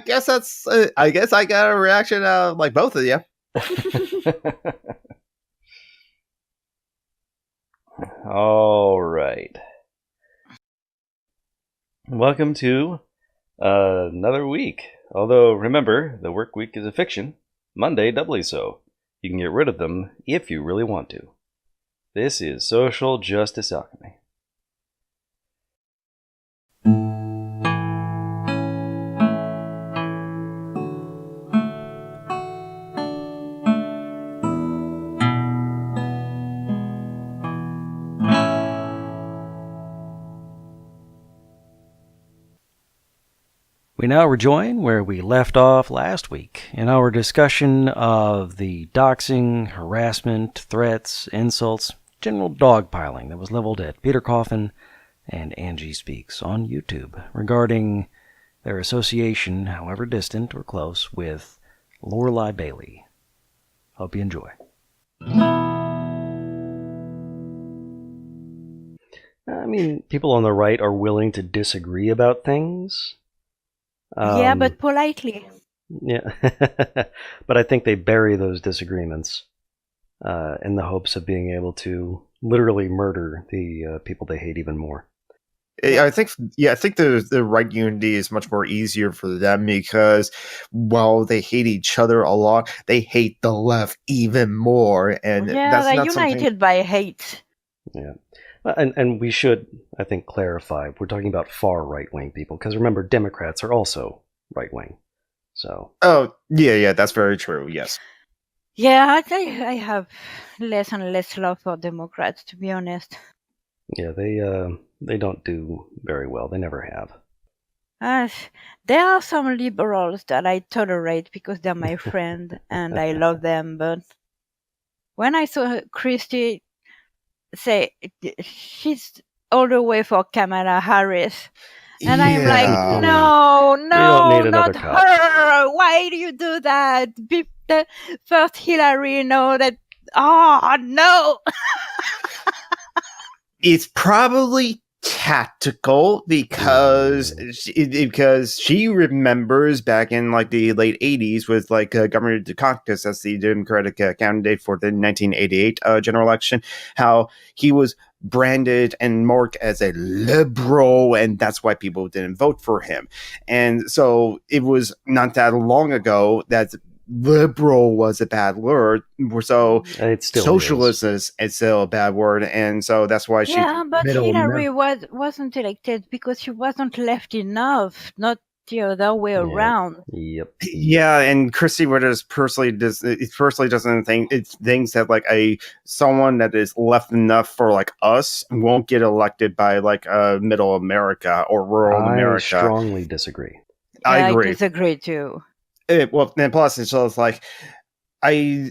guess that's. I guess I got a reaction out of like both of you. All right. Welcome to another week. Although, remember, the work week is a fiction. Monday, doubly so. You can get rid of them if you really want to. This is Social Justice Alchemy. We now rejoin where we left off last week in our discussion of the doxing, harassment, threats, insults, general dogpiling that was leveled at Peter Coffin and Angie Speaks on YouTube regarding their association, however distant or close, with Lorelei Bailey. Hope you enjoy. I mean, people on the right are willing to disagree about things. Yeah, but politely. Yeah, but I think they bury those disagreements in the hopes of being able to literally murder the people they hate even more. I think the right unity is much more easier for them because while they hate each other a lot, they hate the left even more, and yeah, they're united by hate. Yeah. And we should, I think, clarify, we're talking about far right-wing people, because remember, Democrats are also right-wing, so... Oh, yeah, that's very true, yes. Yeah, I have less and less love for Democrats, to be honest. Yeah, they don't do very well, they never have. There are some liberals that I tolerate because they're my friend, and I love them, but when I saw Christie say she's all the way for Kamala Harris, and I'm like, no, not her. Why do you do that? The first Hillary, no. It's probably tactical because she remembers back in like the late 80s with like Governor Dukakis as the Democratic candidate for the 1988 general election, how he was branded and marked as a liberal, and that's why people didn't vote for him. And so it was not that long ago that liberal was a bad word, so it still socialist is still a bad word, and so that's why she... Yeah, but Hillary wasn't elected because she wasn't left enough, not the other way around. Yep. Yeah, and Christy Winters personally doesn't think it thinks that like someone that is left enough for like us won't get elected by like middle America or rural America. I strongly disagree. I agree. I disagree too. Well, and plus, it's just like Christy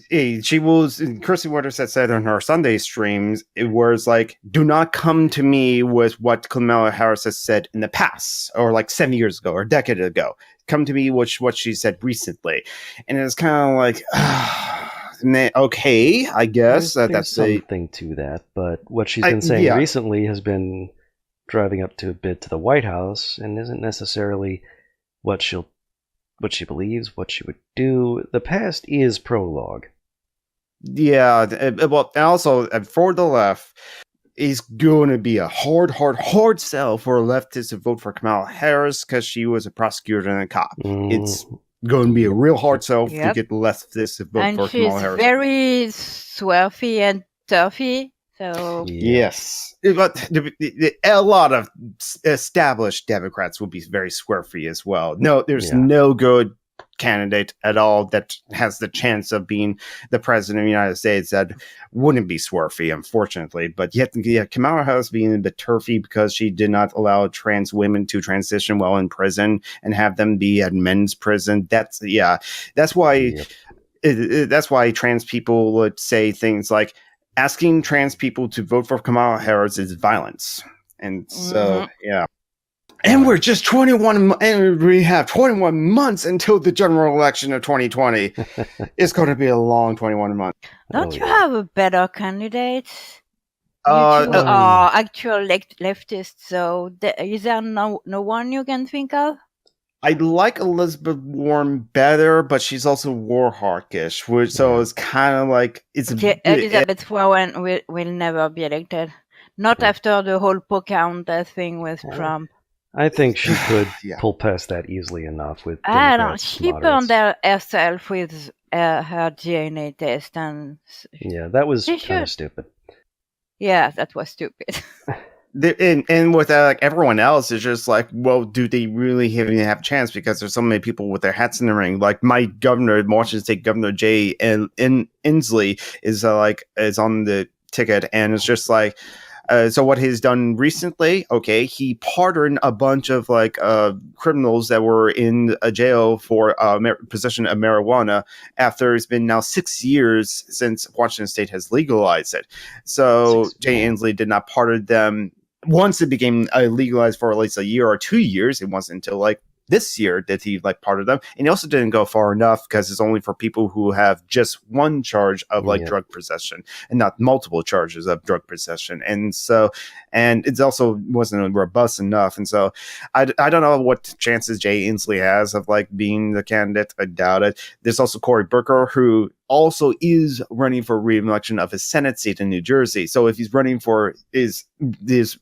Winters had said on her Sunday streams, it was like, do not come to me with what Kamala Harris has said in the past, or like 7 years ago, or a decade ago. Come to me with what she said recently. And it's kind of like, okay, I guess there's something to that. But what she's been saying recently has been driving up to a bit to the White House, and isn't necessarily what she believes, what she would do. The past is prologue. Yeah, well, also for the left, it's going to be a hard sell for leftists to vote for Kamala Harris because she was a prosecutor and a cop. It's going to be a real hard sell to get leftists to vote for Kamala Harris. And she's very swervy and toughy. So yes, but a lot of established Democrats will be very swervy as well. No, there's no good candidate at all that has the chance of being the president of the United States that wouldn't be swervy, unfortunately. But yet, Kamala Harris being a bit turfy because she did not allow trans women to transition while in prison and have them be at men's prison. That's why trans people would say things like, asking trans people to vote for Kamala Harris is violence. And so, yeah. And we're just 21, and we have 21 months until the general election of 2020. It's going to be a long 21 months. Don't you have a better candidate? You two are actual leftists, so is there no one you can think of? I like Elizabeth Warren better, but she's also war hawkish, so it's kind of like Elizabeth Warren will never be elected. Not after the whole Pocahontas thing with Trump. I think she could pull past that easily enough with I don't know. Democrats. She burned herself with her DNA test, and that was kind of stupid. Yeah, that was stupid. And with like everyone else, it's just like, well, do they really even have a chance? Because there's so many people with their hats in the ring. Like my governor, Washington State Governor Jay Inslee, is on the ticket, and it's just like. So what he's done recently, he pardoned a bunch of criminals that were in a jail for possession of marijuana after it's been now 6 years since Washington State has legalized it. So Jay Inslee did not pardon them once it became legalized for at least a year or 2 years. It wasn't until this year that he pardoned them, and he also didn't go far enough because it's only for people who have just one charge of drug possession and not multiple charges of drug possession. And so, and it also wasn't robust enough. And so, I don't know what chances Jay Inslee has of being the candidate. I doubt it. There's also Cory Booker, who also is running for re-election of his Senate seat in New Jersey. So if he's running for his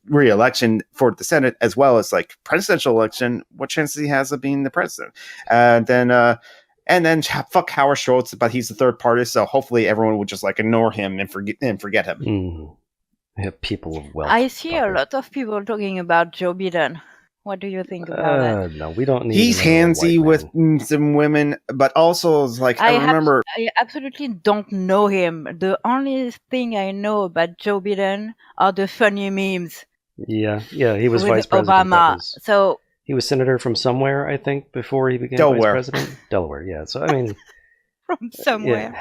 re-election for the Senate as well as presidential election, what chances he has of being the president? And then fuck Howard Schultz, but he's the third party, so hopefully everyone would just ignore him and forget him. Mm-hmm. People of wealth. I see a lot of people talking about Joe Biden. What do you think about that? No, we don't need. He's handsy with some women, but also I absolutely don't know him. The only thing I know about Joe Biden are the funny memes. Yeah, he was vice president. Obama. So he was senator from somewhere, I think, before he became vice president. Delaware, yeah. So I mean, from somewhere.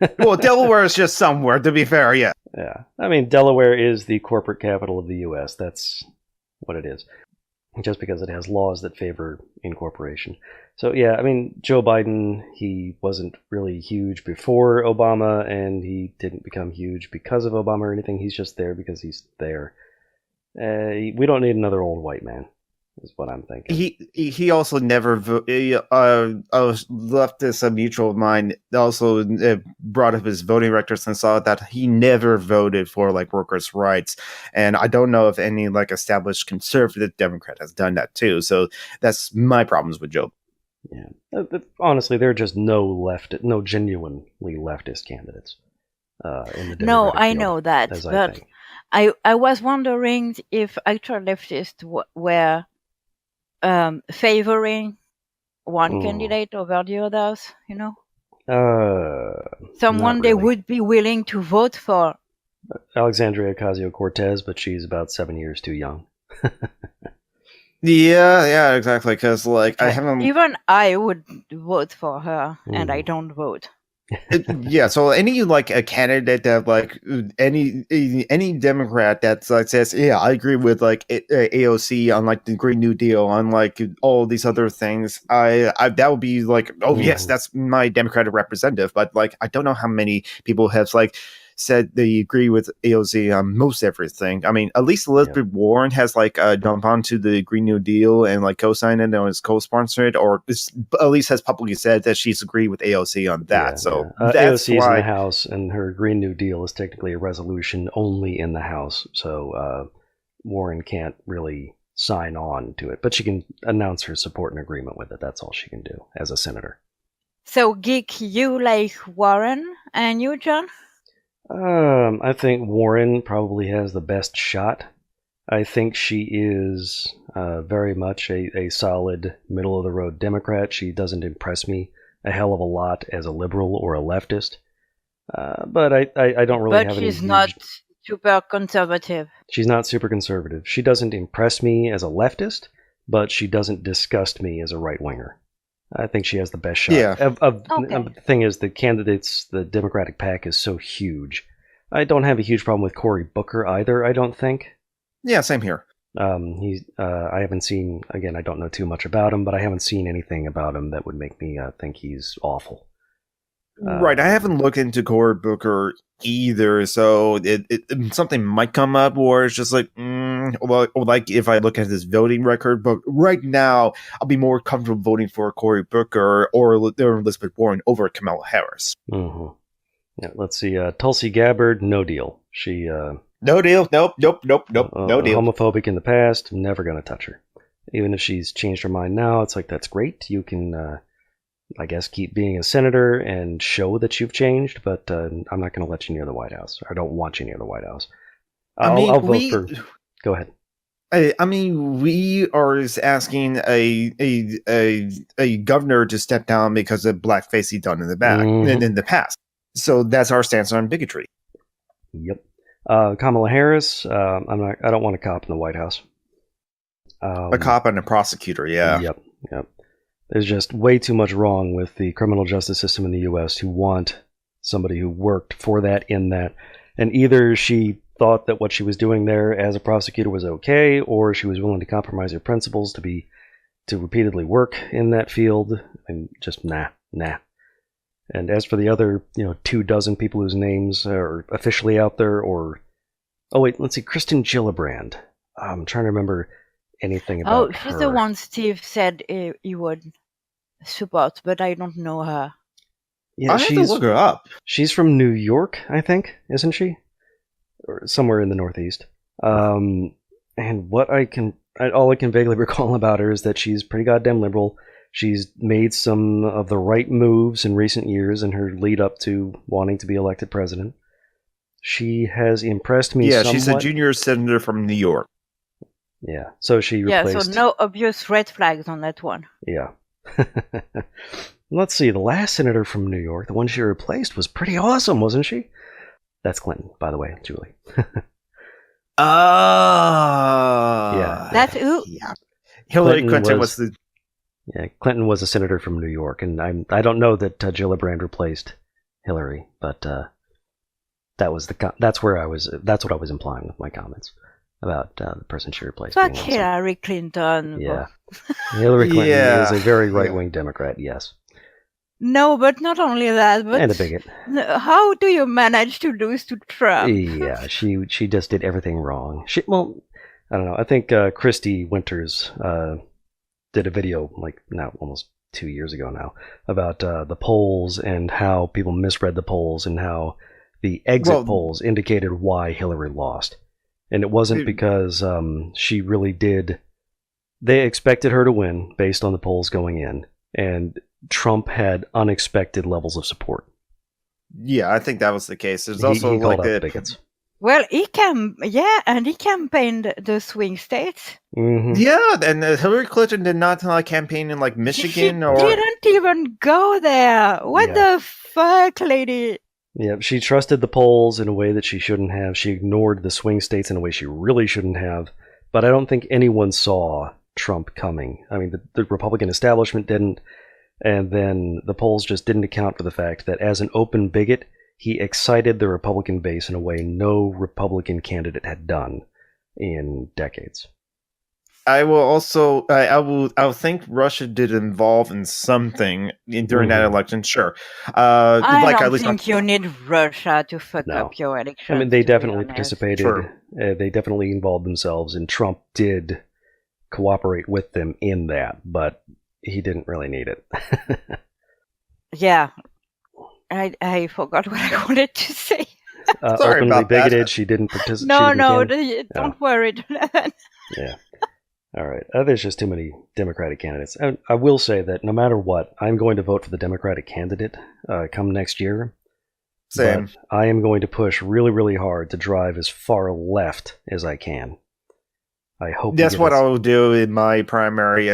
Yeah. Well, Delaware is just somewhere. To be fair, yeah. Yeah, I mean, Delaware is the corporate capital of the U.S. That's what it is. Just because it has laws that favor incorporation. So yeah, I mean, Joe Biden, he wasn't really huge before Obama, and he didn't become huge because of Obama or anything. He's just there because he's there. We don't need another old white man, is what I'm thinking. He also never leftist, a mutual of mine, also brought up his voting records and saw that he never voted for workers' rights, and I don't know if any established conservative Democrat has done that too. So that's my problems with Joe. Yeah, honestly, there are just no genuinely leftist candidates in the Democratic No, I field, know that, but I was wondering if actual leftists were favoring one candidate over the others, someone they would be willing to vote for. Alexandria Ocasio-Cortez, but she's about 7 years too young. Yeah, exactly. Because I haven't. Even I would vote for her, and I don't vote. Yeah, so any a candidate that any Democrat that says, yeah, I agree with AOC on the Green New Deal, on all these other things, I that would be yes, that's my Democratic representative. But I don't know how many people have said they agree with AOC on most everything. I mean, at least Elizabeth Warren has jumped onto the Green New Deal and co-signed it and is co-sponsored, or at least has publicly said that she's agreed with AOC on that. That's AOC why is in the House, and her Green New Deal is technically a resolution only in the House. So Warren can't really sign on to it, but she can announce her support and agreement with it. That's all she can do as a senator. So, Geek, you like Warren, and you, John? I think Warren probably has the best shot. I think she is very much a solid middle-of-the-road Democrat. She doesn't impress me a hell of a lot as a liberal or a leftist. But I don't really have any... But she's not super conservative. She's not super conservative. She doesn't impress me as a leftist, but she doesn't disgust me as a right-winger. I think she has the best shot. Yeah. The thing is, the Democratic pack is so huge. I don't have a huge problem with Cory Booker either, I don't think. Yeah, same here. I haven't seen, again, I don't know too much about him, but I haven't seen anything about him that would make me think he's awful. Right. I haven't looked into Cory Booker either, so something might come up, or it's just like, well, like if I look at his voting record. But right now, I'll be more comfortable voting for Cory Booker or Elizabeth Warren over Kamala Harris. Mm-hmm. Yeah, let's see. Tulsi Gabbard, no deal. She no deal. Nope. No deal. Homophobic in the past. Never gonna touch her. Even if she's changed her mind now, it's like, that's great. You can, I guess, keep being a senator and show that you've changed, but I'm not going to let you near the White House. I don't want you near the White House. I'll vote for... Go ahead. I mean, we are asking a governor to step down because of blackface he done in the past. So that's our stance on bigotry. Yep. Kamala Harris. I don't want a cop in the White House. A cop and a prosecutor. Yeah. Yep. There's just way too much wrong with the criminal justice system in the U.S. who want somebody who worked for that, in that. And either she thought that what she was doing there as a prosecutor was okay, or she was willing to compromise her principles to repeatedly work in that field. And just nah. And as for the other, 24 people whose names are officially out there, or... Oh, wait, let's see. Kristen Gillibrand. I'm trying to remember anything about her. Oh, she's the one Steve said he would support, but I don't know her. Yeah, I have to look her up. She's from New York, I think, isn't she? Or somewhere in the Northeast. And all I can vaguely recall about her is that she's pretty goddamn liberal. She's made some of the right moves in recent years in her lead up to wanting to be elected president. She has impressed me somewhat. Yeah, she's a junior senator from New York. Yeah, so she replaced... Yeah, so no obvious red flags on that one. Yeah. Let's see, the last senator from New York, the one she replaced, was pretty awesome, wasn't she? That's Clinton, by the way, Julie. Yeah. That's who? Yeah. Hillary Clinton was the... Yeah, Clinton was a senator from New York, and I don't know that Gillibrand replaced Hillary, but that's what I was implying with my comments about the person she replaced. Fuck Hillary Clinton. Yeah. Hillary Clinton is a very right-wing Democrat, yes. No, but not only that, but... And a bigot. How do you manage to lose to Trump? Yeah, she just did everything wrong. I don't know. I think Christy Winters did a video, almost 2 years ago now, about the polls and how people misread the polls and how the exit polls indicated why Hillary lost. And it wasn't because she really did... They expected her to win based on the polls going in. And Trump had unexpected levels of support. Yeah, I think that was the case. There's also he called out the bigots. Well, he campaigned the swing states. Mm-hmm. Yeah, and Hillary Clinton did not campaign in Michigan she didn't even go there. What the fuck, lady? Yeah, she trusted the polls in a way that she shouldn't have. She ignored the swing states in a way she really shouldn't have. But I don't think anyone saw Trump coming. I mean, the Republican establishment didn't, and then the polls just didn't account for the fact that as an open bigot, he excited the Republican base in a way no Republican candidate had done in decades. I will also, I think Russia did involve in something during that election. Sure, I don't think you need Russia to fuck up your election. I mean, they definitely participated. They definitely involved themselves, and Trump did cooperate with them in that, but he didn't really need it. Yeah, I forgot what I wanted to say. Sorry openly about bigoted. That. She didn't participate. No, don't worry. Yeah. All right. There's just too many Democratic candidates. I will say that no matter what, I'm going to vote for the Democratic candidate come next year. Same. But I am going to push really, really hard to drive as far left as I can. I hope that's what I will do in my primary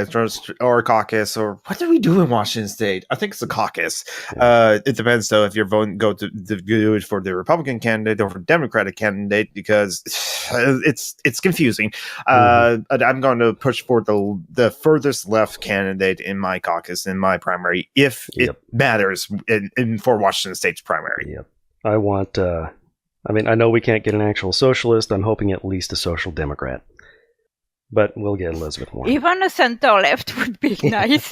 or caucus, or what do we do in Washington State? I think it's a caucus. Yeah. It depends though if you're voting go to do it for the Republican candidate or for the Democratic candidate, because it's confusing. I'm going to push for the furthest left candidate in my caucus in my primary if it matters for Washington State's primary. Yep. I want. I know we can't get an actual socialist. I'm hoping at least a social democrat. But we'll get Elizabeth Warren. Even a center left would be nice.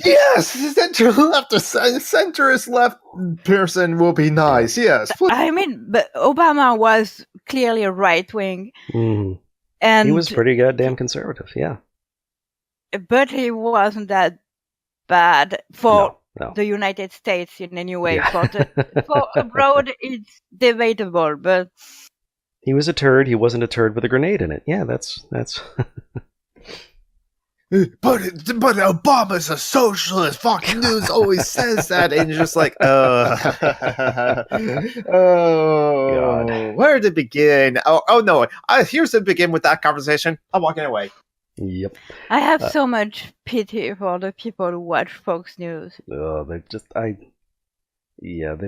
Yes, center left, a centrist left person will be nice. Yes. I mean, but Obama was clearly a right wing, and he was pretty goddamn conservative. Yeah, but he wasn't that bad for no. the United States in any way. Yeah. For abroad, it's debatable, but he was a turd. He wasn't a turd with a grenade in it. Yeah, that's. But Obama's a socialist. Fox News always says that, and you're just like, oh, God. Where to begin? Oh no, here's to begin with that conversation. I'm walking away. Yep. I have so much pity for the people who watch Fox News. They just, I have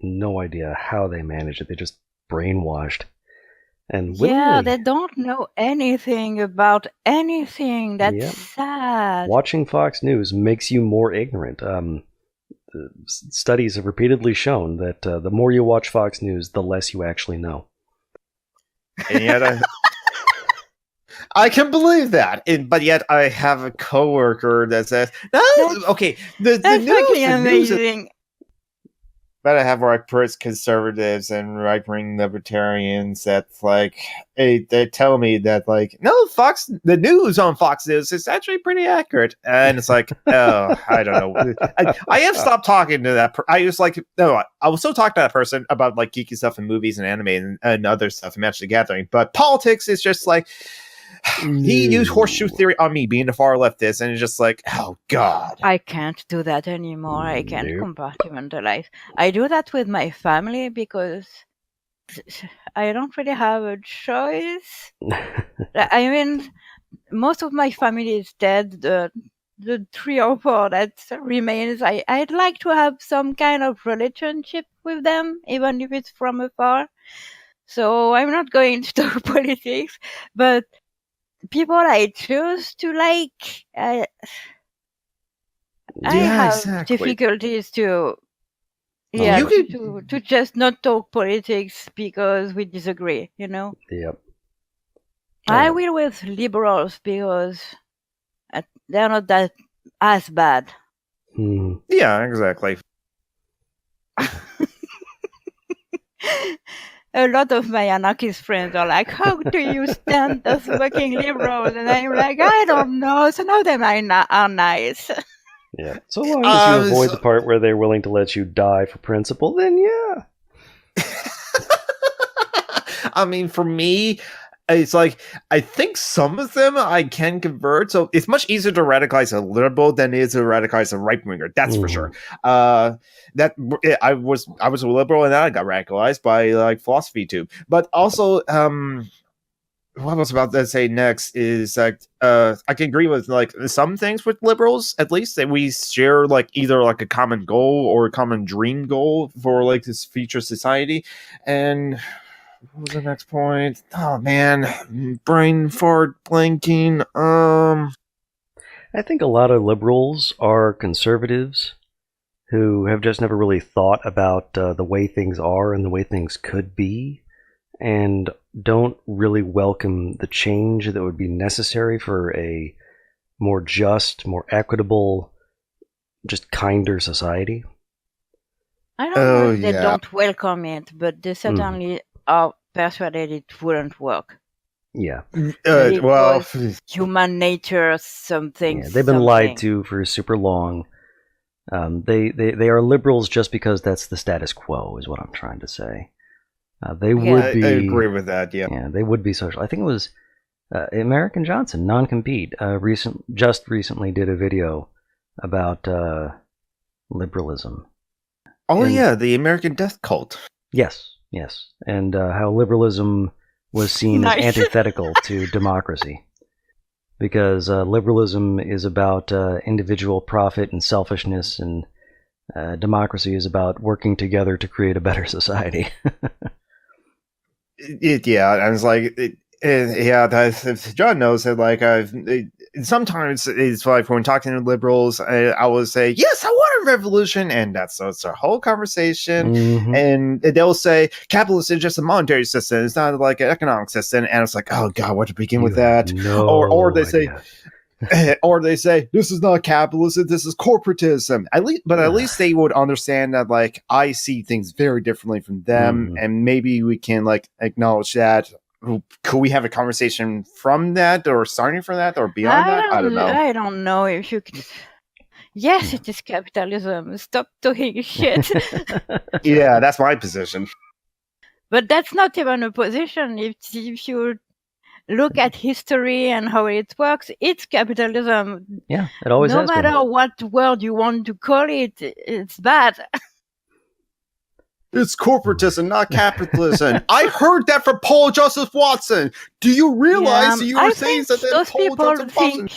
no idea how they manage it. They just brainwashed. And yeah, they don't know anything about anything. That's sad. Watching Fox News makes you more ignorant. Studies have repeatedly shown that the more you watch Fox News, the less you actually know. And yet I can believe that. But yet I have a coworker that says, no, okay, the news, amazing. But I have right-wing conservatives and right-wing libertarians that's like, they tell me that, like, no, the news on Fox News is actually pretty accurate. And it's like, oh, I don't know. I have stopped talking to that. I was like, no, I will still talk to that person about, like, geeky stuff and movies and anime and other stuff and Magic the Gathering. But politics is just like, he used horseshoe theory on me being a far leftist, and it's just like, oh god, I can't do that anymore. I can't compartmentalize. I do that with my family because I don't really have a choice. I mean, most of my family is dead. The 3 or 4 that remains, I'd like to have some kind of relationship with them, even if it's from afar. So I'm not going to talk politics, but people I choose to like, I have difficulties to to just not talk politics because we disagree, you know? Yep. I will with liberals because they're not that as bad. Yeah, exactly. A lot of my anarchist friends are like, how do you stand those fucking liberals? And I'm like, I don't know. Some of them are nice. Yeah. So long as you avoid the part where they're willing to let you die for principle, then yeah. I mean, for me, it's like, I think some of them I can convert. So it's much easier to radicalize a liberal than it is to radicalize a right winger. That's for sure. That I was a liberal and then I got radicalized by like philosophy too. But also, what I was about to say next is that I can agree with like some things with liberals, at least that we share like either like a common goal or a common dream goal for like this future society. And what was the next point? Oh man, brain fart blanking. I think a lot of liberals are conservatives who have just never really thought about the way things are and the way things could be, and don't really welcome the change that would be necessary for a more just, more equitable, just kinder society. I don't know if they don't welcome it, but they certainly are persuaded it wouldn't work. Yeah. Well, human nature, something. Yeah, they've been lied to for super long. They are liberals just because that's the status quo, is what I'm trying to say. They would be. I agree with that. Yeah. Yeah, they would be social. I think it was American Johnson, non-compete. Just recently did a video about liberalism. Oh yeah, the American death cult. Yes, and how liberalism was seen as antithetical to democracy, because liberalism is about individual profit and selfishness, and democracy is about working together to create a better society. I was like, John knows that, like, sometimes it's like when talking to liberals, I will say, yes, I want a revolution. And that's a whole conversation. Mm-hmm. And they'll say, capitalism is just a monetary system. It's not like an economic system. And it's like, oh God, what to begin with that? Or they say, or they say, this is not capitalism, this is corporatism. At least they would understand that, like, I see things very differently from them, and maybe we can like acknowledge that. Could we have a conversation from that, or starting from that, or beyond that? I don't know. I don't know if you could. Yes, it is capitalism. Stop talking shit. Yeah, that's my position. But that's not even a position. If you look at history and how it works, it's capitalism. Yeah, it always has been. No matter what word you want to call it, it's bad. It's corporatism, not capitalism. I heard that from Paul Joseph Watson. Do you realize you were saying that those Paul people Joseph Watson?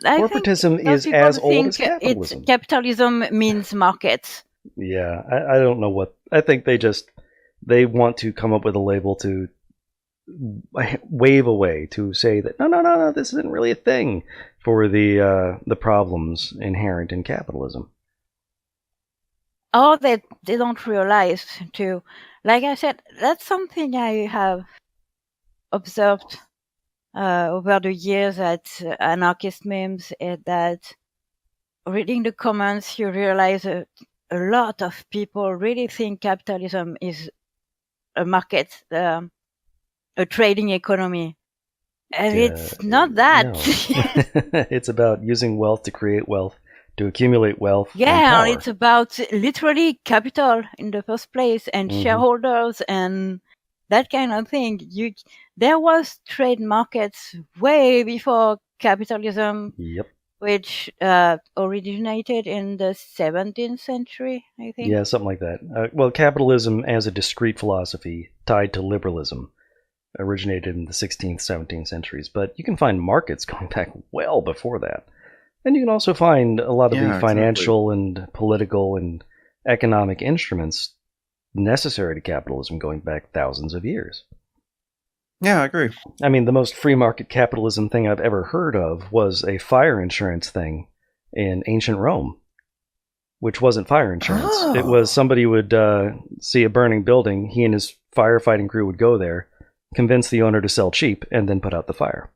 Corporatism is as old as capitalism. Capitalism means markets. Yeah, I don't know what. I think they want to come up with a label to wave away, to say that no, this isn't really a thing for the problems inherent in capitalism. Or they don't realize too. Like I said, that's something I have observed over the years at anarchist memes, is that reading the comments, you realize a lot of people really think capitalism is a market, a trading economy. And it's not that. No. It's about using wealth to create wealth, to accumulate wealth. Yeah, it's about literally capital in the first place, and shareholders and that kind of thing. There was trade markets way before capitalism. Yep. Which originated in the 17th century, I think. Yeah, something like that. Well, capitalism as a discrete philosophy tied to liberalism originated in the 16th, 17th centuries. But you can find markets going back well before that. And you can also find a lot of the financial and political and economic instruments necessary to capitalism going back thousands of years. Yeah, I agree. I mean, the most free market capitalism thing I've ever heard of was a fire insurance thing in ancient Rome, which wasn't fire insurance. Oh. It was somebody would see a burning building, he and his firefighting crew would go there, convince the owner to sell cheap, and then put out the fire.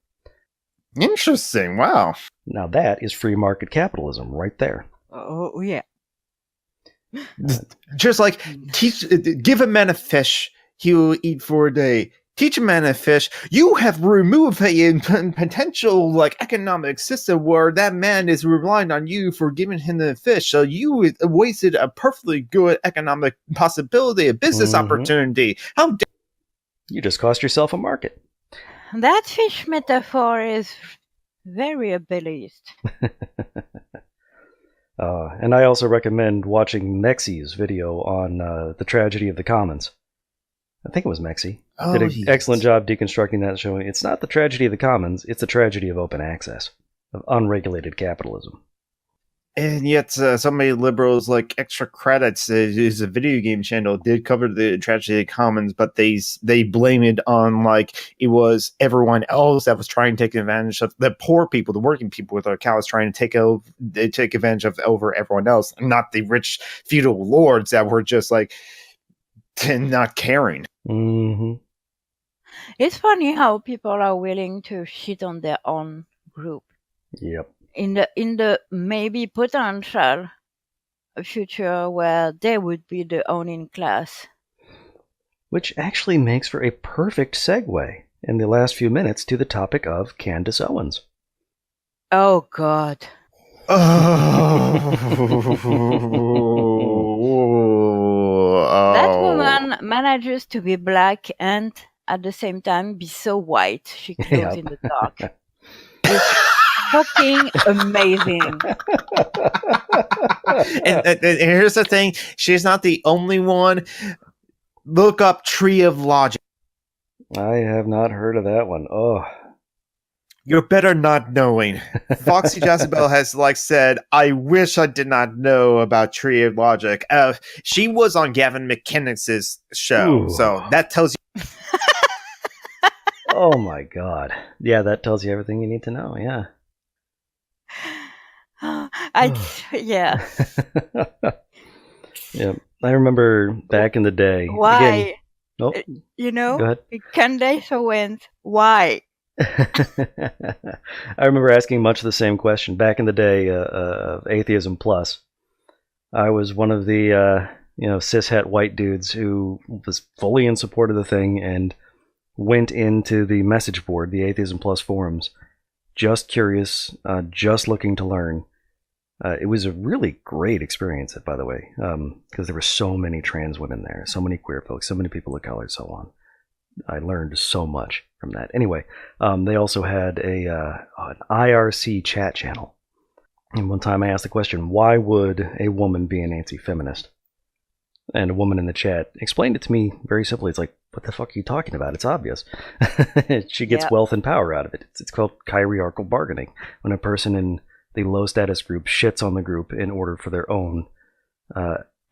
Interesting. Wow. Now that is free market capitalism right there. Oh, yeah. Just like give a man a fish, he will eat for a day. Teach a man a fish. You have removed a potential like economic system where that man is relying on you for giving him the fish. So you wasted a perfectly good economic possibility, a business opportunity. You just cost yourself a market. That fish metaphor is very ableist. And I also recommend watching Mexi's video on the tragedy of the commons. I think it was Mexi. Did an excellent job deconstructing that, showing it's not the tragedy of the commons, it's the tragedy of open access, of unregulated capitalism. And yet, so many liberals, like Extra Credits, is a video game channel, did cover the tragedy of the commons, but they blame it on like it was everyone else that was trying to take advantage of the poor people, the working people with their cows, trying to take advantage of over everyone else, not the rich feudal lords that were just like not caring. Mm-hmm. It's funny how people are willing to shit on their own group. Yep. In the maybe potential future where they would be the owning class. Which actually makes for a perfect segue in the last few minutes to the topic of Candace Owens. Oh, God. That woman manages to be black and at the same time be so white she glows in the dark. It's fucking amazing. And here's the thing, she's not the only one. Look up Tree of Logic. I have not heard of that one. Oh, you're better not knowing. Foxy Jezebel has said, I wish I did not know about Tree of Logic. She was on Gavin McInnes's show. Ooh. So that tells you. Oh my God. Yeah, that tells you everything you need to know. Yeah. Yeah. Yeah, I remember back in the day. Why? Again, oh, You go know, ahead. Candace Owens. Why? I remember asking much the same question back in the day of Atheism Plus. I was one of the cishet white dudes who was fully in support of the thing and went into the message board, the Atheism Plus forums, just curious, just looking to learn. It was a really great experience, by the way, because there were so many trans women there, so many queer folks, so many people of color, so on. I learned so much from that. Anyway, they also had an IRC chat channel. And one time I asked the question, why would a woman be an anti-feminist? And a woman in the chat explained it to me very simply. It's like, what the fuck are you talking about? It's obvious. She gets wealth and power out of it. It's called hierarchical bargaining. When a person in the low status group shits on the group in order for their own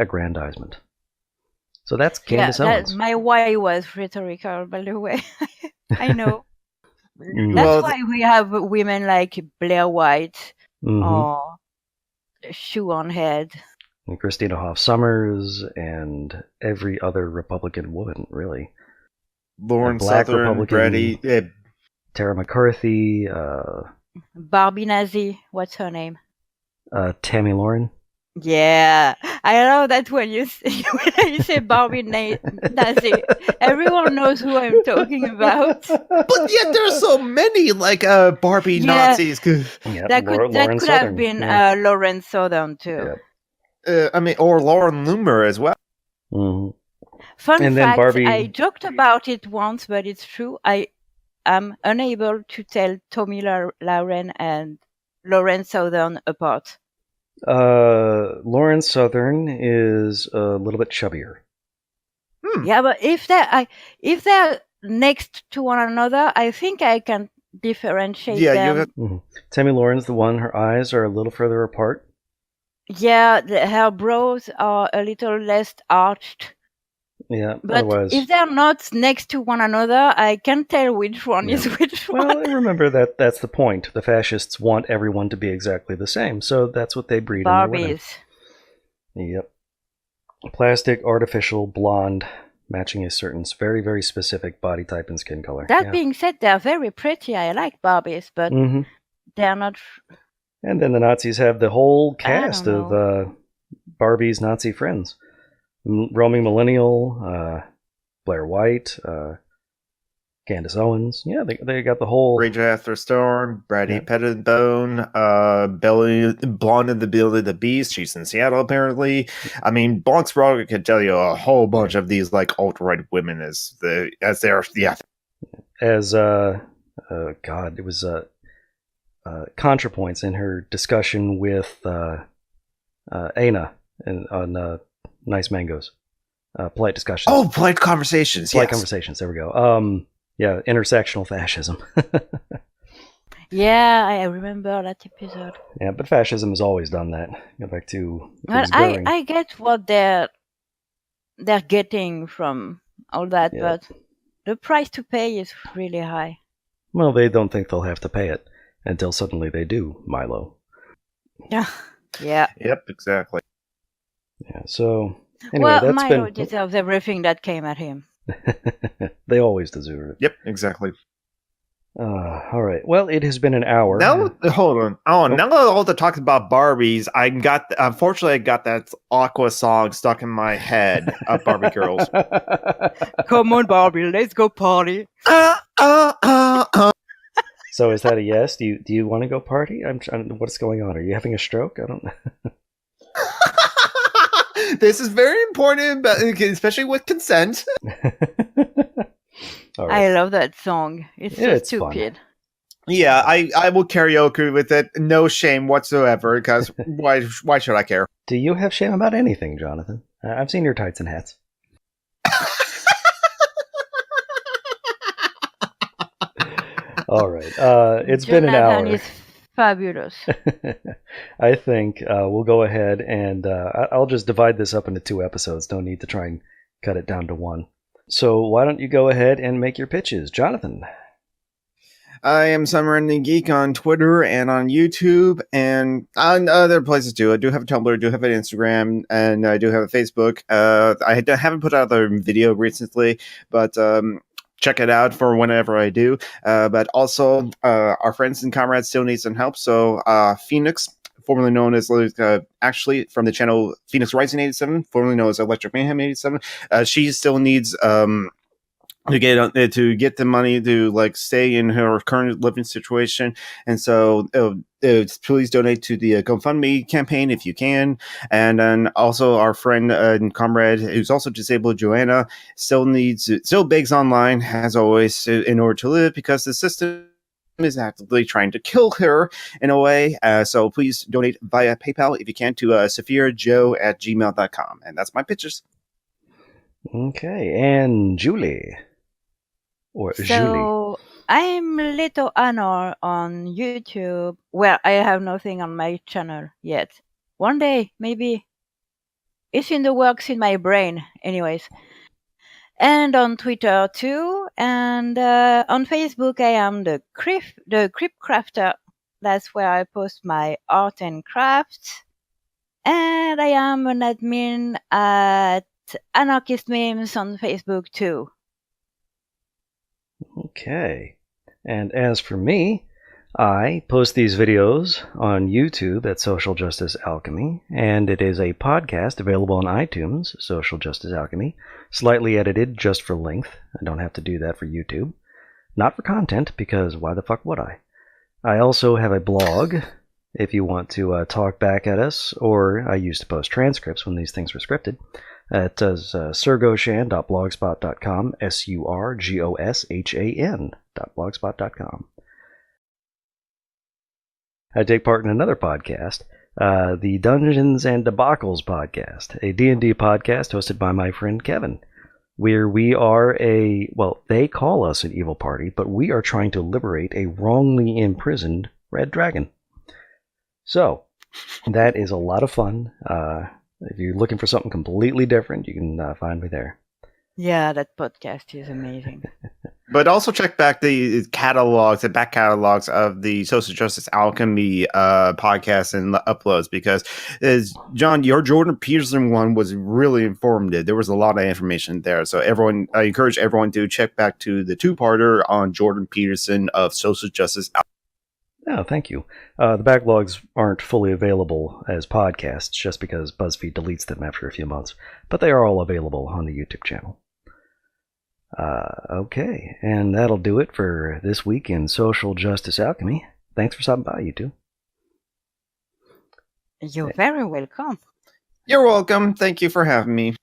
aggrandizement. So that's Candace Owens. My why was rhetorical, by the way. I know. Mm. That's why we have women like Blair White or Shoe on Head. And Christina Hoff Sommers and every other Republican woman, really. Lauren Southern, Brady, Tara McCarthy, Barbie Nazi, what's her name? Tammy Lauren. Yeah, I love that when you say Barbie Nazi, everyone knows who I'm talking about. But yet there's so many like Barbie Nazis. Yeah, that could have been Lauren Southern too. Yeah. Or Lauren Loomer as well. Mm-hmm. Fun fact, Barbie... I joked about it once, but it's true. I am unable to tell Tommy Lauren and Lauren Southern apart. Lauren Southern is a little bit chubbier. Yeah, but if they're next to one another, I think I can differentiate them. Tammy Lauren's the one. Her eyes are a little further apart. Yeah, her brows are a little less arched. Yeah, but otherwise... if they're not next to one another, I can't tell which one is which one. Well, remember that's the point. The fascists want everyone to be exactly the same, so that's what they breed in their women. Yep. Plastic, artificial, blonde, matching a certain very, very specific body type and skin color. That being said, they're very pretty. I like Barbies, but they're not... And then the Nazis have the whole cast of Barbie's Nazi friends. Roaming Millennial, Blair White, Candace Owens. Yeah, they got the whole... Rage After Storm, Brady Pettibone, Blonde in the Beauty and the Beast. She's in Seattle, apparently. I mean, Bronx Rock could tell you a whole bunch of these like alt-right women as their As God, it was ContraPoints in her discussion with Aina on Nice Mangoes. Polite discussions. Oh, polite conversations. Polite conversations. There we go. Yeah, intersectional fascism. Yeah, I remember that episode. Yeah, but fascism has always done that. Go back to... Well, I get what they're getting from all that, but the price to pay is really high. Well, they don't think they'll have to pay it until suddenly they do, Milo. Yeah. Yeah. Yep, exactly. Yeah, so... Anyway, Milo deserves everything that came at him. They always deserve it. Yep, exactly. All right. Well, it has been an hour. Now, hold on. Now that all the talk about Barbies, unfortunately, I got that Aqua song stuck in my head of Barbie Girls. Come on, Barbie, let's go party. So is that a yes? Do you want to go party? What's going on? Are you having a stroke? I don't know. This is very important, especially with consent. Right. I love that song. It's so stupid. Fun. Yeah, I will karaoke with it. No shame whatsoever, because why should I care? Do you have shame about anything, Jonathan? I've seen your tights and hats. All right. It's been an hour. Is fabulous. I think we'll go ahead and I'll just divide this up into 2 episodes. No need to try and cut it down to 1. So why don't you go ahead and make your pitches, Jonathan? I am Summer and the Geek on Twitter and on YouTube and on other places too. I do have a Tumblr, I do have an Instagram, and I do have a Facebook. I haven't put out a video recently, but check it out for whenever I do. But also, our friends and comrades still need some help. So Phoenix, formerly known as actually from the channel Phoenix Rising 87, formerly known as Electric Mayhem 87, she still needs to get the money to like stay in her current living situation, and so please donate to the GoFundMe campaign if you can. And then also our friend and comrade who's also disabled, Joanna, still begs online as always in order to live because the system is actively trying to kill her in a way. So please donate via PayPal if you can to SaphireJoe@gmail.com. And that's my pictures. Okay, and Julie. So I'm Little Anor on YouTube. Well, I have nothing on my channel yet. One day, maybe. It's in the works in my brain, anyways. And on Twitter too, and on Facebook I am the Crypt Crafter. That's where I post my art and crafts. And I am an admin at Anarchist Memes on Facebook too. Okay. And as for me, I post these videos on YouTube at Social Justice Alchemy, and it is a podcast available on iTunes, Social Justice Alchemy, slightly edited just for length. I don't have to do that for YouTube. Not for content, because why the fuck would I? I also have a blog, if you want to talk back at us, or I used to post transcripts when these things were scripted. It does surgoshan.blogspot.com, surgoshan.blogspot.com. I take part in another podcast, the Dungeons and Debacles podcast, a D&D podcast hosted by my friend Kevin, where we are they call us an evil party, but we are trying to liberate a wrongly imprisoned red dragon. So, that is a lot of fun. If you're looking for something completely different, you can find me there. Yeah, that podcast is amazing. But also check back the back catalogs of the Social Justice Alchemy podcast and uploads, because John, your Jordan Peterson one was really informative. There was a lot of information there. So I encourage everyone to check back to the two-parter on Jordan Peterson of Social Justice Alchemy. Oh, thank you. The backlogs aren't fully available as podcasts just because BuzzFeed deletes them after a few months, but they are all available on the YouTube channel. Okay, and that'll do it for this week in Social Justice Alchemy. Thanks for stopping by, you two. You're very welcome. You're welcome. Thank you for having me.